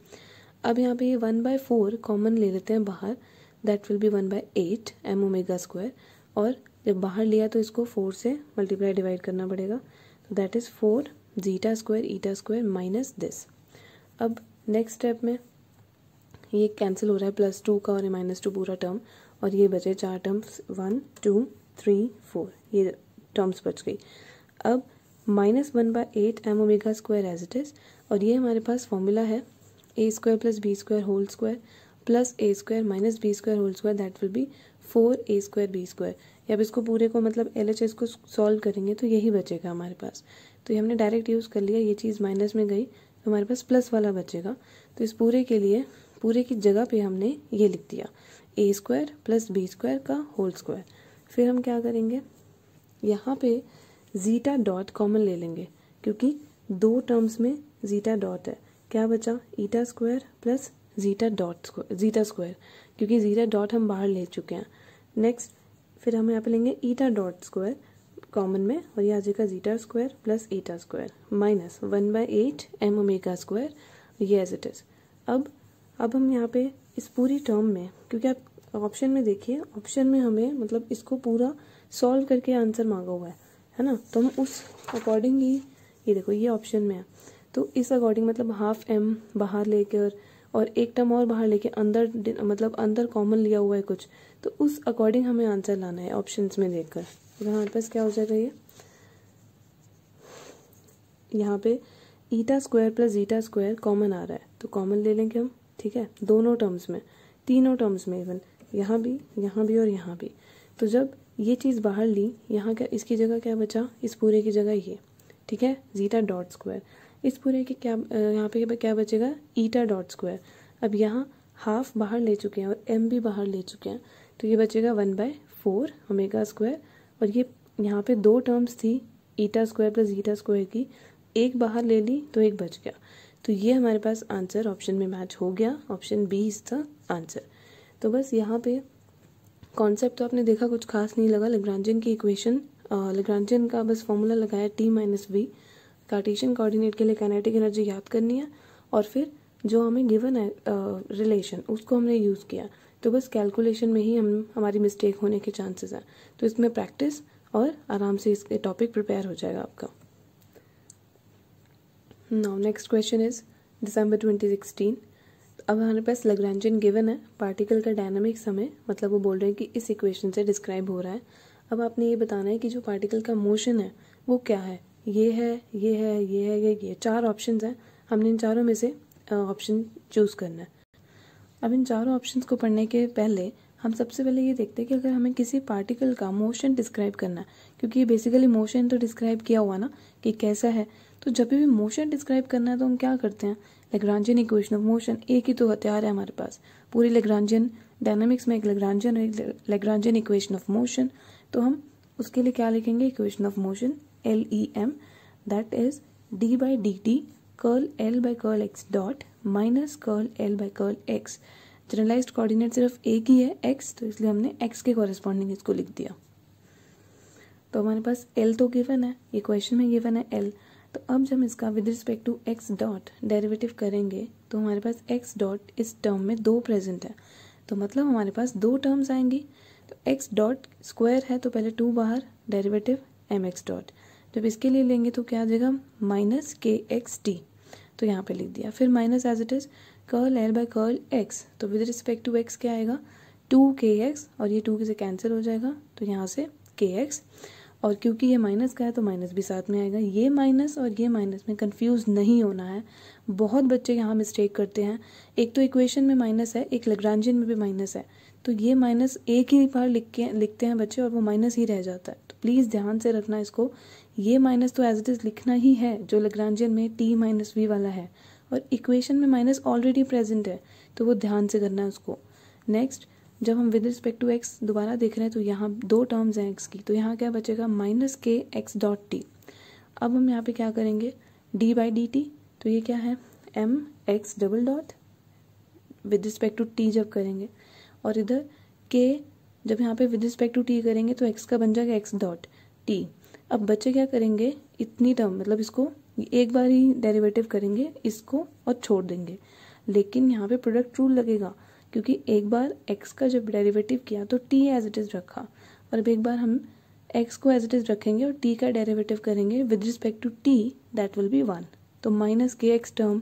अब यहाँ पे ये 1/4 कॉमन ले लेते हैं बाहर, that will B 1/8 m omega square, और जब बाहर लिया तो इसको 4 से मल्टीप्लाई डिवाइड करना पड़ेगा, तो that is 4 zeta square eta square minus this. अब नेक्स्ट स्टेप में ये कैंसिल हो रहा है +2 का और -2 पूरा टर्म, और ये बचे 4 टर्म्स 1 2 3 4, ये टर्म्स बच गई। अब -1/8 m omega square as it is, और ये हमारे पास फॉर्मूला है a square plus B square whole square plus a square minus b square whole square, that will be 4a square b square. अब इसको पूरे को मतलब LHS को सॉल्व करेंगे तो यही बचेगा हमारे पास, तो ये हमने डायरेक्ट यूज़ कर लिया, ये चीज़ माइनस में गई तो हमारे पास प्लस वाला बचेगा। तो इस पूरे के लिए पूरे की जगह पे हमने ये लिख दिया a square plus B square का होल स्क्वायर। फिर हम क्या करेंगे, यहाँ पे जीटा डॉट कॉमन ले लेंगे, क्योंकि दो टर्म्स में जीटा डॉट है, क्या बचा ईटा स्क्वायर प्लस जीटा स्क्वायर, क्योंकि जीटा डॉट हम बाहर ले चुके हैं। नेक्स्ट फिर हम यहाँ पे लेंगे ईटा डॉट स्क्वायर कॉमन में, और ये आ जाएगा zeta square plus eta square minus 1/8 m omega square, ये एज इट इज़। अब हम यहाँ पे इस पूरी टर्म में, क्योंकि आप ऑप्शन में देखिए, ऑप्शन में हमें मतलब इसको पूरा सॉल्व करके आंसर मांगा हुआ है ना, तो हम उस अकॉर्डिंग ही, ये देखो ये ऑप्शन में है, तो इस अकॉर्डिंग मतलब हाफ m बाहर लेकर और एक टर्म और बाहर लेके अंदर मतलब अंदर कॉमन लिया हुआ है कुछ, तो उस अकॉर्डिंग हमें आंसर लाना है ऑप्शंस में देखकर। तो हमारे पास क्या हो जाएगा, ये यहाँ पे eta square plus zeta square common आ रहा है, तो कॉमन ले लेंगे हम। ठीक है, दोनों टर्म्स में, तीनों टर्म्स में, इवन यहाँ भी और यहाँ भी। तो जब ये चीज़ बाहर ली, यहाँ क्या इसकी जगह क्या बचा, इस पूरे की जगह ये, ठीक है, जीटा डॉट स्क्वायर, इस पूरे के क्या यहाँ पे क्या बचेगा, ईटा डॉट स्क्वायर। अब यहाँ हाफ बाहर ले चुके हैं और m भी बाहर ले चुके हैं, तो ये बचेगा 1/4 ओमेगा स्क्वायर, और ये यहाँ पे दो टर्म्स थी ईटा स्क्वायर प्लस जीटा स्क्वायर की, एक बाहर ले ली तो एक बच गया, तो ये हमारे पास आंसर ऑप्शन में मैच हो गया, option b is the answer. तो बस यहाँ पे कॉन्सेप्ट तो आपने देखा, कुछ खास नहीं लगा, लैग्रांजियन की इक्वेशन, लैग्रांजियन का बस फॉर्मूला लगाया T minus b, cartesian coordinate के लिए काइनेटिक एनर्जी याद करनी है, और फिर जो हमें गिवन है रिलेशन उसको हमने यूज़ किया। तो बस कैलकुलेशन में ही हमारी मिस्टेक होने के चांसेस हैं, तो इसमें प्रैक्टिस और आराम से इसके टॉपिक प्रिपेयर हो जाएगा आपका। नाउ नेक्स्ट क्वेश्चन इज दिसंबर 2016। अब हमारे पास लैग्रांजियन गिवन है, पार्टिकल का डायनामिक्स हमें मतलब वो बोल रहे हैं कि इस इक्वेशन से डिस्क्राइब हो रहा है। अब आपने ये बताना है कि जो पार्टिकल का मोशन है वो क्या है, ये है, ये है, ये है, ये चार ऑप्शंस हैं, हमने इन चारों में से ऑप्शन चूज़ करना है। अब इन चारों ऑप्शंस को पढ़ने के पहले हम सबसे पहले ये देखते हैं कि अगर हमें किसी पार्टिकल का मोशन डिस्क्राइब करना है, क्योंकि ये बेसिकली मोशन तो डिस्क्राइब किया हुआ ना कि कैसा है, तो जब भी मोशन डिस्क्राइब करना है तो हम क्या करते हैं, लैग्रांजियन इक्वेशन ऑफ मोशन, एक ही तो हथियार है हमारे पास पूरी लैग्रांजियन डायनामिक्स में, एक लैग्रांजियन और एक लैग्रांजियन इक्वेशन ऑफ मोशन। तो हम उसके लिए क्या लिखेंगे, equation of motion LEM, that is d/dt curl L/कर्ल x डॉट माइनस कर्ल L/कर्ल x। जनरलाइज्ड कोऑर्डिनेट सिर्फ एक ही है x, तो इसलिए हमने x के कॉरेस्पॉन्डिंग इसको लिख दिया। तो हमारे पास L तो गिवन है, ये क्वेश्चन में गिवन है L, तो अब जब इसका with respect to x dot derivative करेंगे तो हमारे पास x डॉट इस टर्म में दो प्रेजेंट है, तो मतलब हमारे पास दो टर्म्स आएंगी। तो x डॉट स्क्वायर है तो पहले 2 बाहर, डेरिवेटिव mx डॉट, जब इसके लिए लेंगे तो क्या आ जाएगा -kxt। तो यहाँ पे लिख दिया। फिर minus as it is curl L by curl x, तो विद रिस्पेक्ट टू एक्स क्या आएगा 2kx, और ये 2 से कैंसिल हो जाएगा तो यहाँ से kx, और क्योंकि ये माइनस का है तो माइनस भी साथ में आएगा। ये माइनस और ये माइनस में कंफ्यूज नहीं होना है। बहुत बच्चे यहाँ मिस्टेक करते हैं, एक तो इक्वेशन में माइनस है, एक लैग्रांजियन में भी माइनस है, तो ये माइनस एक ही बार लिखते हैं बच्चे और वो माइनस ही रह जाता है। तो प्लीज़ ध्यान से रखना इसको, ये माइनस तो एज इट इज़ लिखना ही है जो लैग्रांजियन में t माइनस वी वाला है, और इक्वेशन में माइनस ऑलरेडी प्रेजेंट है तो वो ध्यान से करना है उसको। नेक्स्ट, जब हम विद रिस्पेक्ट टू एक्स दोबारा देख रहे हैं तो यहाँ 2 टर्म्स हैं एक्स की, तो यहाँ क्या बचेगा माइनस के एक्स डॉट टी। अब हम यहाँ पे क्या करेंगे डी बाई डी टी, तो ये क्या है m x double dot with respect to t जब करेंगे, और इधर के जब यहाँ पे विद रिस्पेक्ट टू टी करेंगे तो एक्स का बन जाएगा एक्स डॉट टी। अब बच्चे क्या करेंगे इतनी टर्म, मतलब इसको एक बार ही डेरिवेटिव करेंगे इसको और छोड़ देंगे, लेकिन यहाँ पे प्रोडक्ट रूल लगेगा क्योंकि एक बार x का जब डेरिवेटिव किया तो t एज इट इज़ रखा, और अब एक बार हम x को एज इट इज़ रखेंगे और t का डेरिवेटिव करेंगे with respect to t, that will be 1। तो माइनस के एक्स टर्म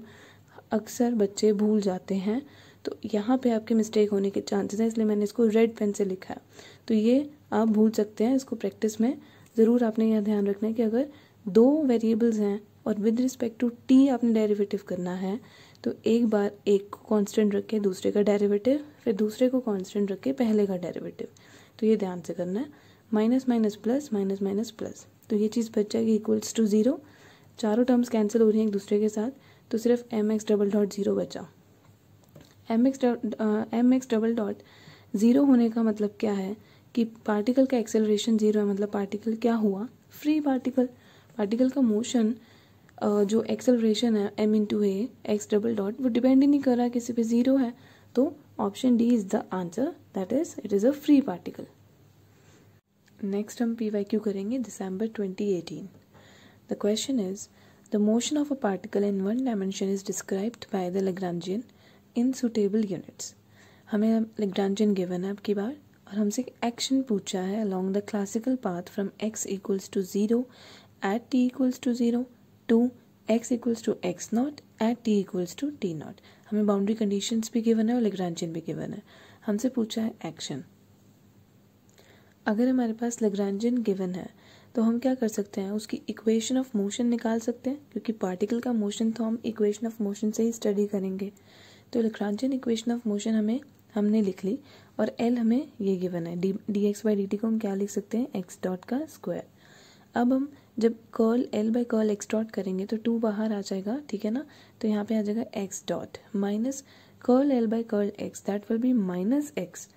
अक्सर बच्चे भूल जाते हैं, तो यहाँ पे आपके मिस्टेक होने के चांसेस हैं, इसलिए मैंने इसको रेड पेन से लिखा है। तो ये आप भूल सकते हैं, इसको प्रैक्टिस में ज़रूर आपने यह ध्यान रखना है कि अगर 2 वेरिएबल्स हैं और विद रिस्पेक्ट टू t आपने डेरिवेटिव करना है तो एक बार एक को कांस्टेंट रख के दूसरे का डेरिवेटिव, फिर दूसरे को कांस्टेंट रख के पहले का डेरिवेटिव, तो ये ध्यान से करना है। Minus minus plus minus minus plus, तो ये चीज़ बच जाएगी इक्वल्स टू 0। चारों टर्म्स कैंसिल हो रही हैं एक दूसरे के साथ, तो सिर्फ एम एक्स डबल डॉट 0 बचा। एम एक्स डबल डॉट 0 होने का मतलब क्या है कि पार्टिकल का एक्सेलरेशन 0 है, मतलब पार्टिकल क्या हुआ फ्री पार्टिकल। पार्टिकल का मोशन जो एक्सेलरेशन है m इंटू ए एक्स डबल डॉट वो डिपेंड ही नहीं कर रहा है किसी पे, 0 है, तो option D is the answer, that is it is a free particle. Next हम PYQ करेंगे दिसंबर 2018। The question is the motion of a particle in 1 dimension is described by the Lagrangian in suitable units. हमें Lagrangian given है अब की बार, और हमसे action पूछा है along the classical path from x equals to 0 at t equals to 0 to x equals to x not at t equals to t not. हमें बाउंड्री कंडीशंस भी गिवन है और लैग्रांजियन भी गिवन है। हमसे पूछा है एक्शन। अगर हमारे पास लैग्रांजियन गिवन है तो हम क्या कर सकते हैं, उसकी इक्वेशन ऑफ मोशन निकाल सकते हैं, क्योंकि पार्टिकल का मोशन तो हम इक्वेशन ऑफ मोशन से ही स्टडी करेंगे। तो लैग्रांजियन इक्वेशन ऑफ मोशन हमने लिख ली, और एल हमें ये गिवन है D x by D t को हम क्या लिख सकते हैं एक्स डॉट का स्क्वायर। अब हम जब curl l by curl x dot करेंगे तो 2 बाहर आ जाएगा, ठीक है ना, तो यहाँ पे आ जाएगा x dot minus curl l by curl x, that will be minus x.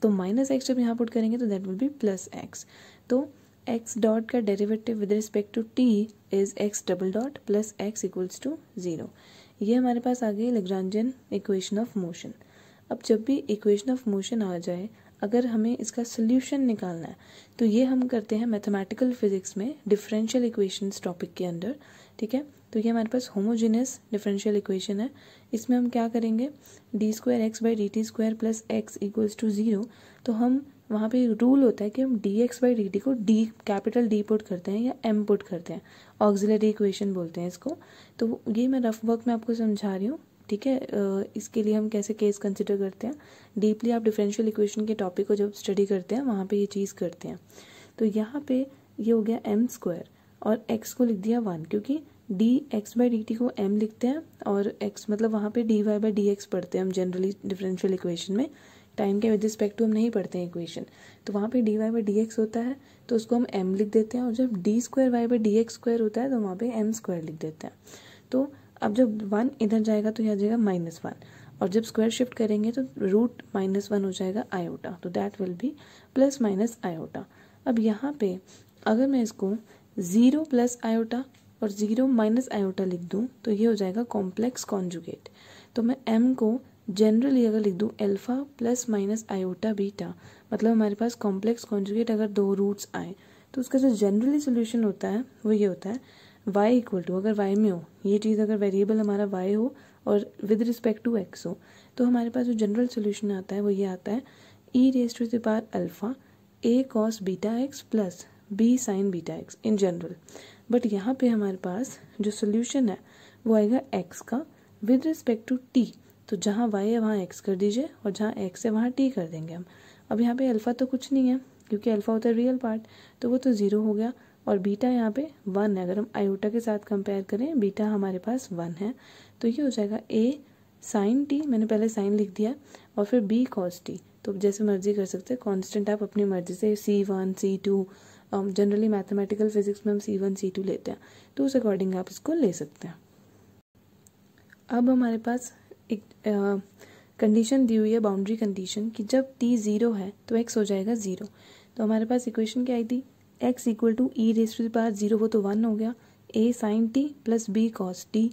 तो माइनस एक्स जब यहाँ पुट करेंगे तो that will be plus x. तो एक्स डॉट का derivative with respect to t is x double dot plus x equals to 0। ये हमारे पास आ गई लैग्रांजियन इक्वेशन ऑफ मोशन। अब जब भी इक्वेशन ऑफ मोशन आ जाए, अगर हमें इसका सोल्यूशन निकालना है तो ये हम करते हैं मैथमेटिकल फिजिक्स में डिफरेंशियल इक्वेशंस टॉपिक के अंदर, ठीक है। तो ये हमारे पास होमोजेनियस डिफरेंशियल इक्वेशन है। इसमें हम क्या करेंगे d square x by D T square plus x equals to 0, तो हम वहाँ पे रूल होता है कि हम D x by D t को डी कैपिटल डी पुट करते हैं या एम पुट करते हैं, ऑक्सिलरी इक्वेशन बोलते हैं इसको। तो ये मैं रफ वर्क में आपको समझा रही हूँ, ठीक है। इसके लिए हम कैसे केस कंसिडर करते हैं, डीपली आप डिफरेंशियल इक्वेशन के टॉपिक को जब स्टडी करते हैं वहाँ पे ये चीज़ करते हैं। तो यहाँ पे ये हो गया एम स्क्वायर और एक्स को लिख दिया 1, क्योंकि d x by D t को एम लिखते हैं और एक्स मतलब वहाँ पे d y by D x पढ़ते हैं हम जनरली डिफरेंशियल इक्वेशन में। टाइम के विद रिस्पेक्ट टू हम नहीं पढ़ते हैं इक्वेशन, तो वहाँ पे d y by D x होता है तो उसको हम एम लिख देते हैं, और जब d square y by D x square होता है तो वहाँ पे एम स्क्वायर लिख देते हैं। तो अब जब 1 इधर जाएगा तो यह आ जाएगा -1, और जब स्क्वायर शिफ्ट करेंगे तो रूट -1 हो जाएगा आयोटा, तो that will be plus minus iota. अब यहाँ पे अगर मैं इसको 0 प्लस आयोटा और 0 माइनस आयोटा लिख दूँ तो ये हो जाएगा कॉम्प्लेक्स कॉन्जुगेट। तो मैं m को जनरली अगर लिख दूँ alpha plus minus iota beta, मतलब हमारे पास कॉम्प्लेक्स कॉन्जुगेट अगर 2 रूट्स आए तो उसका जो जनरली सोल्यूशन होता है वो ये होता है y इक्वल टू, अगर y में हो ये चीज़, अगर वेरिएबल हमारा y हो और विद रिस्पेक्ट टू x हो, तो हमारे पास जो जनरल सोल्यूशन आता है वो ये आता है e raise to the power alpha a cos beta x plus b sine beta x in general. But यहाँ पे हमारे पास जो सोल्यूशन है वो आएगा x का विद रिस्पेक्ट टू t। तो जहाँ y है वहाँ x कर दीजिए और जहाँ x है वहाँ t कर देंगे हम। अब यहाँ पे अल्फ़ा तो कुछ नहीं है क्योंकि अल्फ़ा होता है रियल पार्ट, तो वो तो 0 हो गया। और बीटा यहाँ पे 1 है, अगर हम आयोटा के साथ कंपेयर करें बीटा हमारे पास 1 है, तो ये हो जाएगा a साइन t, मैंने पहले साइन लिख दिया, और फिर b कॉस t। तो जैसे मर्जी कर सकते हैं, कांस्टेंट आप अपनी मर्जी से c1 c2, generally mathematical physics में हम c1 c2 लेते हैं, तो उस अकॉर्डिंग आप इसको ले सकते हैं। अब हमारे पास एक कंडीशन दी हुई है, बाउंड्री कंडीशन, कि जब t 0 है तो x हो जाएगा 0। तो हमारे पास इक्वेशन क्या आई थी, x equal to e raise to the power 0, वो तो 1 हो गया, a sine t plus b cos t।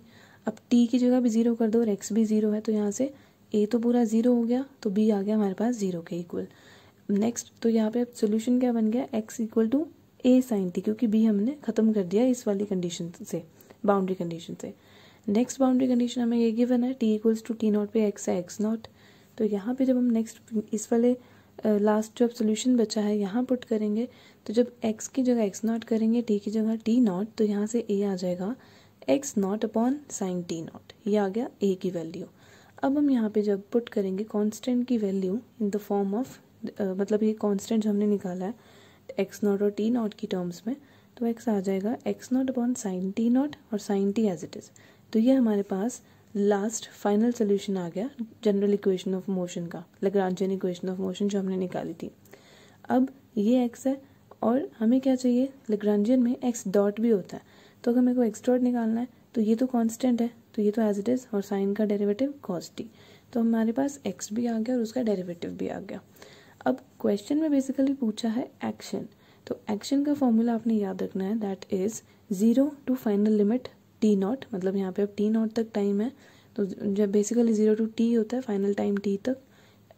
अब t की जगह भी 0 कर दो और x भी 0 है, तो यहाँ से a तो पूरा 0 हो गया, तो b आ गया हमारे पास 0 के इक्वल। नेक्स्ट तो यहाँ पे सोल्यूशन क्या बन गया, x equal to a sine t, क्योंकि b हमने ख़त्म कर दिया इस वाली कंडीशन से, बाउंड्री कंडीशन से। नेक्स्ट बाउंड्री कंडीशन हमें ये गिवन है, t equals to t not पे x है x नॉट। तो यहाँ पे जब हम नेक्स्ट इस वाले लास्ट जो अब सोल्यूशन बचा है यहाँ पुट करेंगे, तो जब x की जगह x नॉट करेंगे, t की जगह t नॉट, तो यहाँ से a आ जाएगा x not upon sine t not, ये आ गया a की वैल्यू। अब हम यहाँ पे जब पुट करेंगे कांस्टेंट की value in the form of, मतलब ये कांस्टेंट जो हमने निकाला है x नॉट और t नॉट की टर्म्स में, तो x आ जाएगा x not upon sine t naught और sine t as it is. तो ये हमारे पास लास्ट फाइनल सोल्यूशन आ गया जनरल इक्वेशन ऑफ मोशन का, लैग्रांजियन इक्वेशन ऑफ मोशन जो हमने निकाली थी। अब ये x है और हमें क्या चाहिए, लैग्रांजियन में x डॉट भी होता है, तो अगर मेरे को x डॉट निकालना है तो ये तो कांस्टेंट है, तो ये तो एज इट इज़, और साइन का डेरिवेटिव cos t, तो हमारे पास x भी आ गया और उसका डेरिवेटिव भी आ गया। अब क्वेश्चन में बेसिकली पूछा है एक्शन, तो एक्शन का फॉर्मूला आपने याद रखना है, that is 0 to final limit t not, मतलब यहाँ पे अब t नॉट तक टाइम है, तो जब बेसिकली 0 टू t होता है फाइनल टाइम t तक,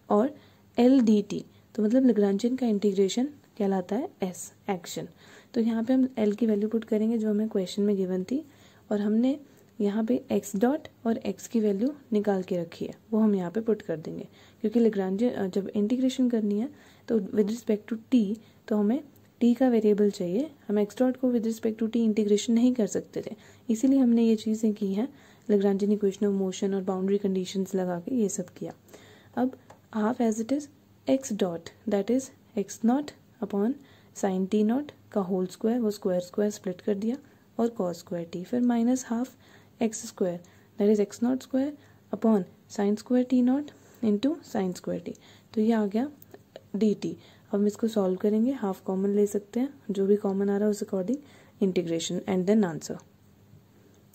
और l dt, तो मतलब लैग्रांजियन का इंटीग्रेशन कहलाता है s एक्शन। तो यहाँ पे हम l की वैल्यू पुट करेंगे जो हमें क्वेश्चन में गिवन थी, और हमने यहाँ पे x डॉट और x की वैल्यू निकाल के रखी है, वो हम यहाँ पे पुट कर देंगे, क्योंकि लैग्रांजियन जब इंटीग्रेशन करनी है तो विद रिस्पेक्ट टू t, तो हमें t का वेरिएबल चाहिए, हम x डॉट को with respect to t integration नहीं कर सकते थे, इसीलिए हमने ये चीज़ें की हैं, लैग्रांजियन इक्वेशन ऑफ मोशन और बाउंड्री कंडीशंस लगा के ये सब किया। अब half as it is x dot, that is x not upon sine t not का होल स्क्वायर, वो स्क्वायर स्क्वायर स्प्लिट कर दिया, और कॉस स्क्वायर t, फिर minus half x square, that is x not square upon sine square t not into sine square t, तो ये आ गया dt। अब हम इसको सॉल्व करेंगे, हाफ कॉमन ले सकते हैं, जो भी कॉमन आ रहा है उस according integration and then answer.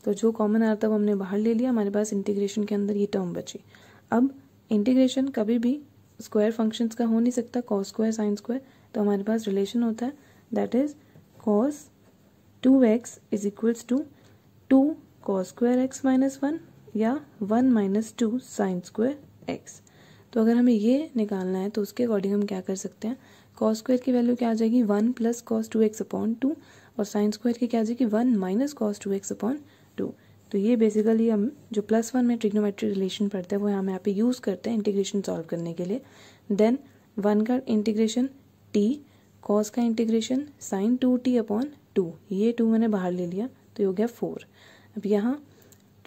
तो जो कॉमन आ रहा था वो हमने बाहर ले लिया, हमारे पास इंटीग्रेशन के अंदर ये टर्म बची। अब इंटीग्रेशन कभी भी स्क्वायर फंक्शंस का हो नहीं सकता, कॉस स्क्वायर साइन स्क्वायर, तो हमारे पास रिलेशन होता है, that is cos 2x is equals to 2 cos square x minus 1 या 1 माइनस 2 साइन स्क्वायर x। तो अगर हमें ये निकालना है तो उसके अकॉर्डिंग हम क्या कर सकते हैं, कॉस स्क्वायर की वैल्यू क्या आ जाएगी 1 प्लस कॉस 2x अपॉन 2, और साइन स्क्वायर की क्या आ जाएगी 1 माइनस कॉस 2x अपॉन 2। तो ये बेसिकली हम जो +1 में ट्रिग्नोमेट्रिक रिलेशन पढ़ते हैं वो हम यहाँ पे यूज़ करते हैं इंटीग्रेशन सॉल्व करने के लिए। देन 1 का इंटीग्रेशन t, कॉस का इंटीग्रेशन साइन 2t अपॉन 2, ये 2 मैंने बाहर ले लिया तो ये हो गया 4। अब यहाँ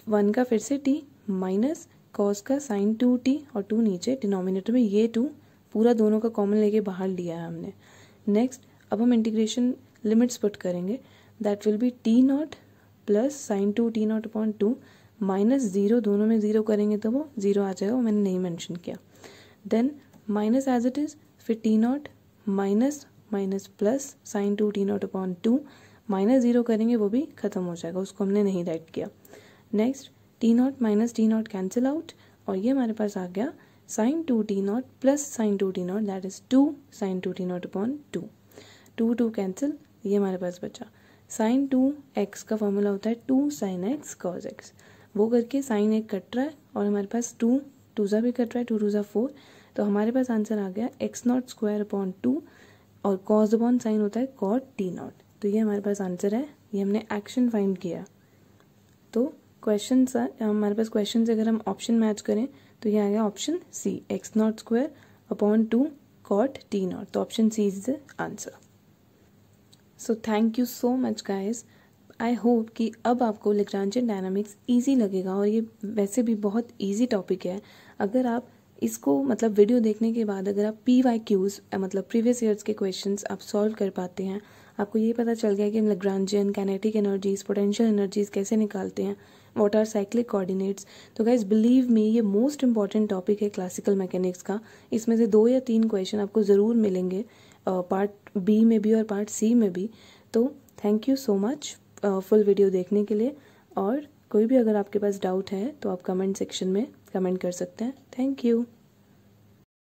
1 का फिर से t माइनस कॉस का साइन 2t और 2 नीचे डिनोमिनेटर में, ये 2 पूरा दोनों का कॉमन लेके बाहर लिया है हमने। नेक्स्ट अब हम इंटीग्रेशन लिमिट्स पुट करेंगे, that will B t not plus sine 2t not upon 2 minus 0, दोनों में 0 करेंगे तो वो 0 आ जाएगा, वो मैंने नहीं मेंशन किया। Then minus as it is, फिर t not minus minus plus sine 2t not upon 2, minus 0 करेंगे वो भी खत्म हो जाएगा, उसको हमने नहीं राइट किया। Next t not minus t not cancel out, और ये हमारे पास आ गया sine 2t not plus sine 2t not, that is 2 sine 2t not upon 2, 2 cancel, ये हमारे पास बचा। साइन 2x का फॉर्मूला होता है 2 साइन x कॉस x, वो करके साइन 1 कट रहा है और हमारे पास 2 2 भी कट रहा है, 2 2 4, तो हमारे पास आंसर आ गया x नॉट स्क्वायर अपॉन 2, और कॉस अपॉन साइन होता है कॉट t नॉट, तो ये हमारे पास आंसर है, ये हमने एक्शन फाइंड किया। तो क्वेश्चन हमारे पास क्वेश्चन से अगर हम ऑप्शन मैच करें तो ये आ गया option C, X not square upon 2 cot T naught, तो option C is the answer. So thank you so much guys. I hope कि अब आपको लैग्रांजियन डायनामिक्स ईजी लगेगा, और ये वैसे भी बहुत ईजी टॉपिक है। अगर आप इसको मतलब वीडियो देखने के बाद अगर आप PYQs मतलब प्रीवियस ईयर्स के क्वेश्चंस आप सॉल्व कर पाते हैं, आपको ये पता चल गया कि हम Lagrangian, kinetic energies, potential energies कैसे निकालते हैं, व्हाट आर साइक्लिक कोऑर्डिनेट्स, तो गाइज बिलीव मी ये मोस्ट इंपॉर्टेंट टॉपिक है क्लासिकल मैकेनिक्स का। इसमें से 2 या 3 क्वेश्चन आपको ज़रूर मिलेंगे पार्ट बी में भी और पार्ट सी में भी। तो thank you so much full video देखने के लिए, और कोई भी अगर आपके पास डाउट है तो आप कमेंट सेक्शन में कमेंट कर सकते हैं। Thank you.